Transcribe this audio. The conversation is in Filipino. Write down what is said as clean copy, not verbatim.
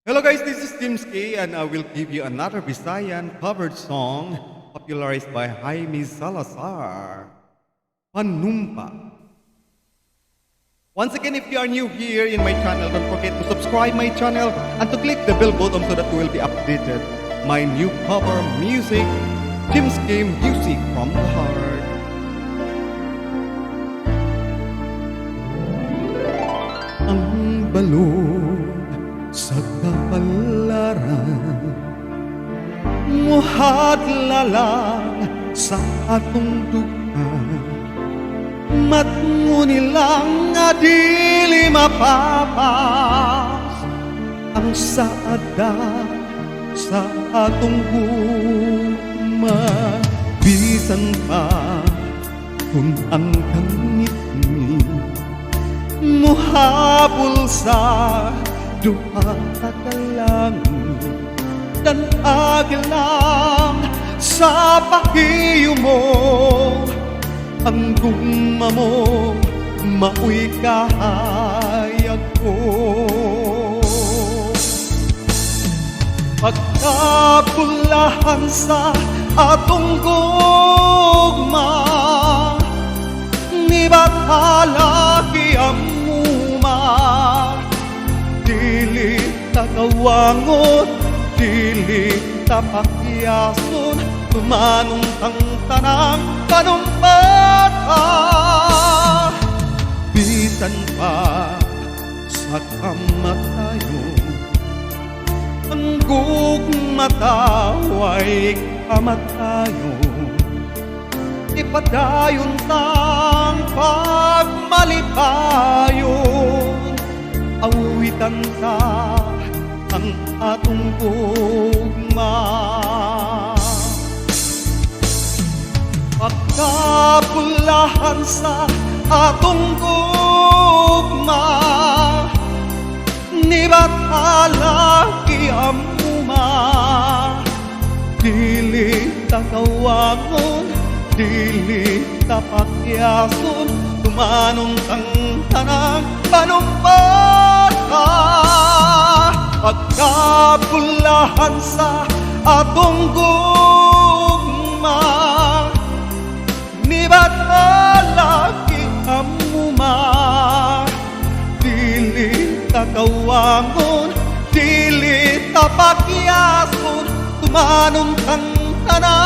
Hello guys, this is Tim K and I will give you another Visayan covered song popularized by Jaime Salazar, Panumpa. Once again, if you are new here in my channel, don't forget to subscribe my channel and to click the bell button so that you will be updated my new cover music, Tim K Music from the Heart. Ang balon sa kapalaran, muhadlalang sa atong dukan, matngo nilang adili mapapas ang saada sa atong guma. Bisan pa kung ang kangit-ngit muhabol sa duha ka lang dan aglang sa pahiyo mo ang guma mo mauy kahayag ko. Pagkapulahan sa atong gugma ni batala kiamuma, dili takawangon, dili tapakyason, tumanong tang tanang panumpata. Bisan pa sa kamatayon, ang gugmataway kamatayon, ipadayon tang pagmalipayon, awitan ta ang atong gugma. Pagkapulahan sa atong gugma ni batala kiamuma, dili takawangon, dili tapakyason, tumanong kang tanang panumpata. Pagkapulahan sa atong gugma ni batala kiamuma, dili takawangon, dili tapakyason, tumanong kang tanan.